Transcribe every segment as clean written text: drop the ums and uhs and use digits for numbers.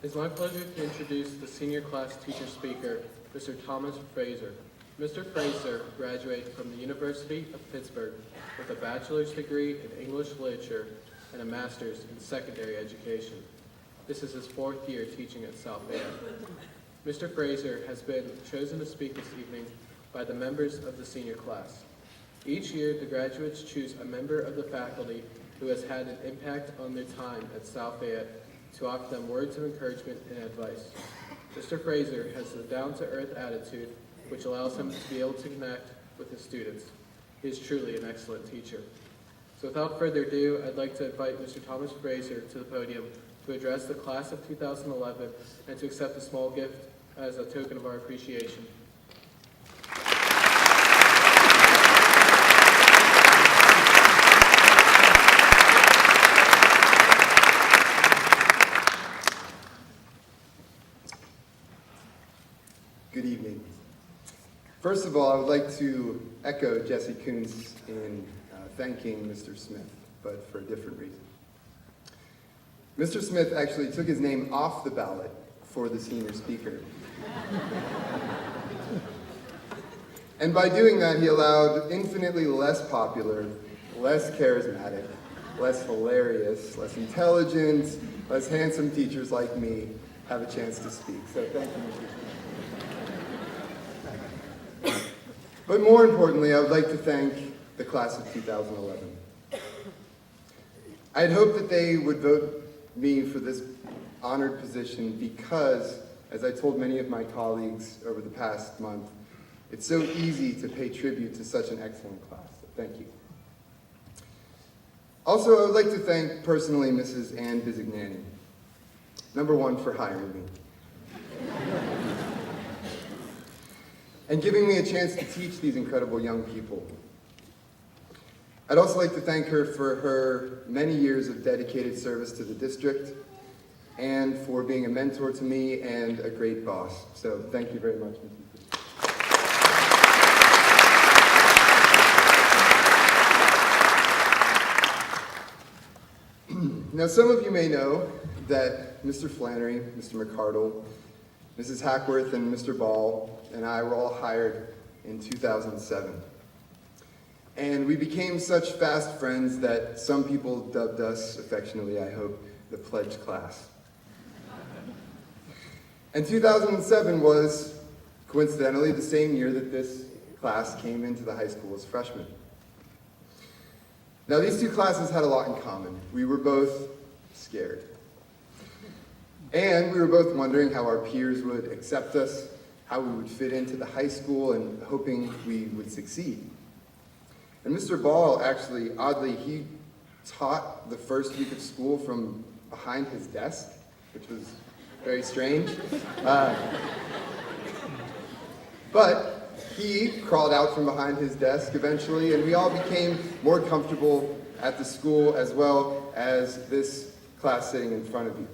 It's my pleasure to introduce the senior class teacher speaker, Mr. Thomas Fraser. Mr. Fraser graduated from the University of Pittsburgh with a bachelor's degree in English literature and a master's in secondary education. This is his 4th year teaching at South Fayette. Mr. Fraser has been chosen to speak this evening by the members of the senior class. Each year, the graduates choose a member of the faculty who has had an impact on their time at South Fayette to offer them words of encouragement and advice. Mr. Fraser has a down-to-earth attitude which allows him to be able to connect with his students. He is truly an excellent teacher. So without further ado, I'd like to invite Mr. Thomas Fraser to the podium to address the class of 2011 and to accept a small gift as a token of our appreciation. Good evening. First of all, I would like to echo Jesse Kuntz in thanking Mr. Smith, but for a different reason. Mr. Smith actually took his name off the ballot for the senior speaker. And by doing that, he allowed infinitely less popular, less charismatic, less hilarious, less intelligent, less handsome teachers like me have a chance to speak. So thank you, Mr. Smith. But more importantly, I would like to thank the class of 2011. I had hoped that they would vote me for this honored position because, as I told many of my colleagues over the past month, it's so easy to pay tribute to such an excellent class. So thank you. Also, I would like to thank personally Mrs. Ann Bisignani, number one, for hiring me. And giving me a chance to teach these incredible young people. I'd also like to thank her for her many years of dedicated service to the district and for being a mentor to me and a great boss. So thank you very much, Mrs. Now, some of you may know that Mr. Flannery, Mr. McCardle, Mrs. Hackworth, and Mr. Ball and I were all hired in 2007. And we became such fast friends that some people dubbed us, affectionately I hope, the Pledge Class. And 2007 was, coincidentally, the same year that this class came into the high school as freshmen. Now, these two classes had a lot in common. We were both scared. And we were both wondering how our peers would accept us, how we would fit into the high school, and hoping we would succeed. And Mr. Ball, actually, oddly, he taught the first week of school from behind his desk, which was very strange. But he crawled out from behind his desk eventually, and we all became more comfortable at the school as well as this class sitting in front of you.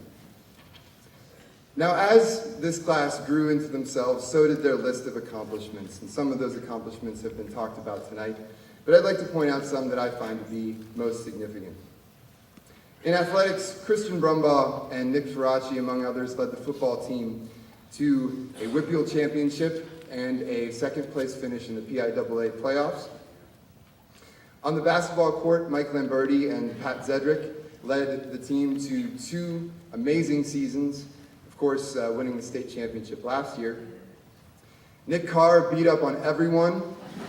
Now, as this class grew into themselves, so did their list of accomplishments, and some of those accomplishments have been talked about tonight, but I'd like to point out some that I find to be most significant. In athletics, Christian Brumbaugh and Nick Faraci, among others, led the football team to a Whippeal championship and a second-place finish in the PIAA playoffs. On the basketball court, Mike Lamberti and Pat Zedrick led the team to 2 amazing seasons, of course, winning the state championship last year. Nick Carr beat up on everyone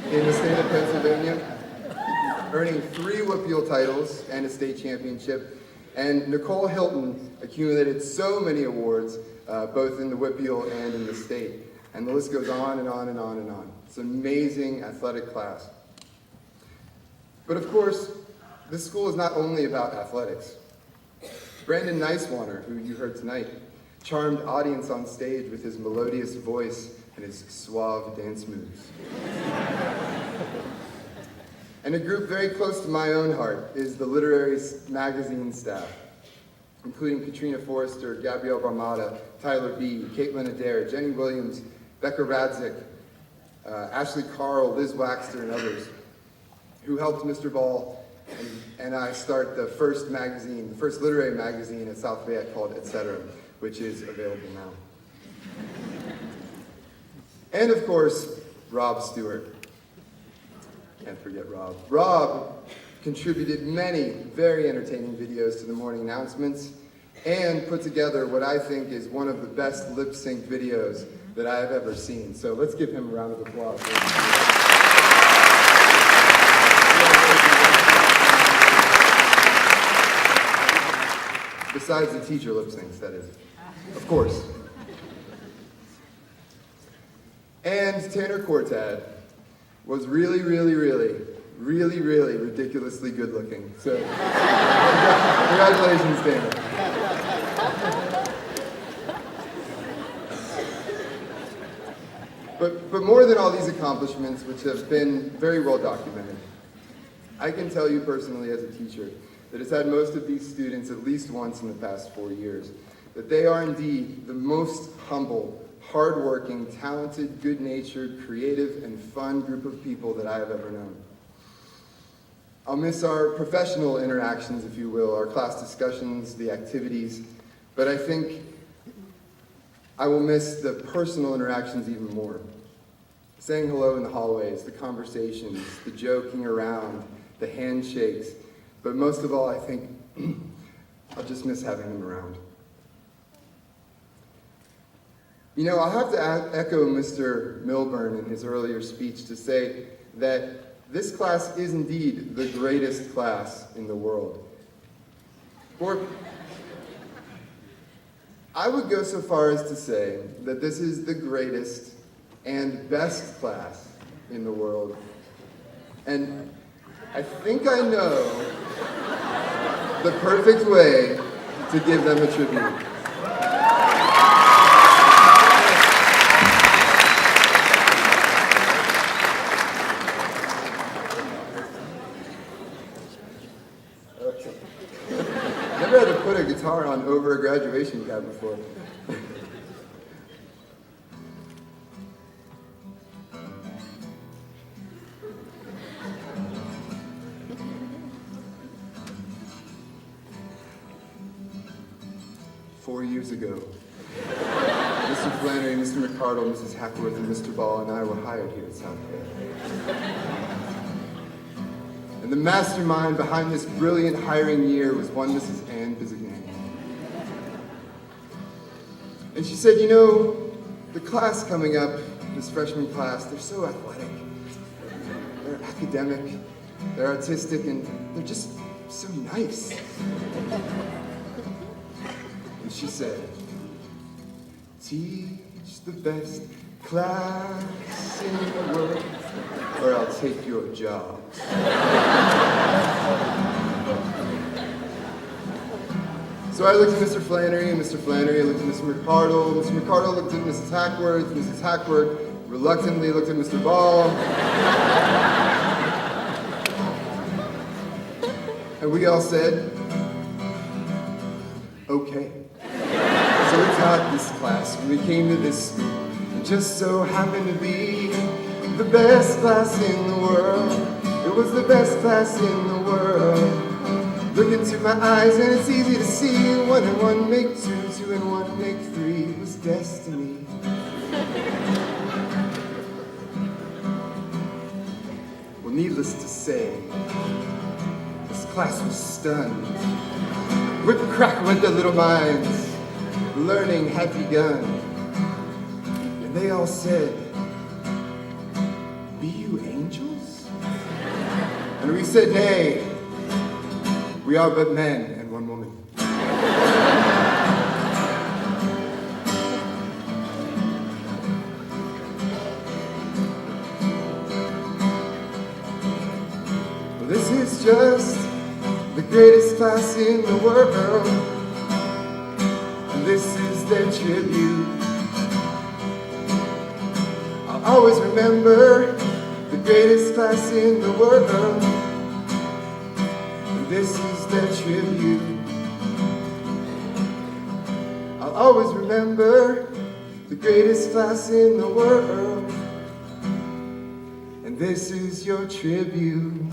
in the state of Pennsylvania, earning 3 Whippeal titles and a state championship. And Nicole Hilton accumulated so many awards, both in the Whippeal and in the state. And the list goes on and on and on and on. It's an amazing athletic class. But of course, this school is not only about athletics. Brandon Nicewater, who you heard tonight, charmed audience on stage with his melodious voice and his suave dance moves. And a group very close to my own heart is the literary magazine staff, including Katrina Forrester, Gabrielle Ramada, Tyler B., Caitlin Adair, Jenny Williams, Becca Radzik, Ashley Carl, Liz Waxter, and others, who helped Mr. Ball and I start the first magazine, the first literary magazine at South Fayette called Etc., which is available now. And of course, Rob Stewart. Can't forget Rob. Rob contributed many very entertaining videos to the morning announcements and put together what I think is one of the best lip sync videos that I have ever seen. So let's give him a round of applause. Besides the teacher lip syncs, that is. Of course. And Tanner Cortad was really ridiculously good looking. So, congratulations, Tanner. But more than all these accomplishments, which have been very well documented, I can tell you personally as a teacher that has had most of these students at least once in the past 4 years, that they are indeed the most humble, hardworking, talented, good-natured, creative, and fun group of people that I have ever known. I'll miss our professional interactions, if you will, our class discussions, the activities, but I think I will miss the personal interactions even more. Saying hello in the hallways, the conversations, the joking around, the handshakes, but most of all, I think I'll just miss having them around. You know, I'll have to echo Mr. Milburn in his earlier speech to say that this class is indeed the greatest class in the world. Or I would go so far as to say that this is the greatest and best class in the world. And I think I know the perfect way to give them a tribute. Never had to put a guitar on over a graduation cap before. Four years ago, Mr. Flannery, Mr. McCardle, Mrs. Hackworth, and Mr. Ball and I were hired here at South Fayette. And the mastermind behind this brilliant hiring year was one Mrs. Ann Bizignan. And she said, you know, the class coming up, this freshman class, they're so athletic. They're academic, they're artistic, and they're just so nice. And she said, teach the best class in the world, or I'll take your job. So I looked at Mr. Flannery, and Mr. Flannery looked at Mr. McCardle. Mr. McCardle looked at Mrs. Hackworth. Mrs. Hackworth reluctantly looked at Mr. Ball. And we all said, okay. So we taught this class when we came to this school. It just so happened to be the best class in the world. It was the best class in the world. Look into my eyes and it's easy to see 1 and 1 make 2, 2 and 1 make 3. It was destiny. Well, needless to say, this class was stunned. Whip crack went their little minds. Learning had begun. And they all said, be you angels? And we said, nay, we are but men and one woman. Well, this is just the greatest class in the world. And this is their tribute. I'll always remember the greatest class in the world. And this is their tribute. I'll always remember the greatest class in the world. And this is your tribute.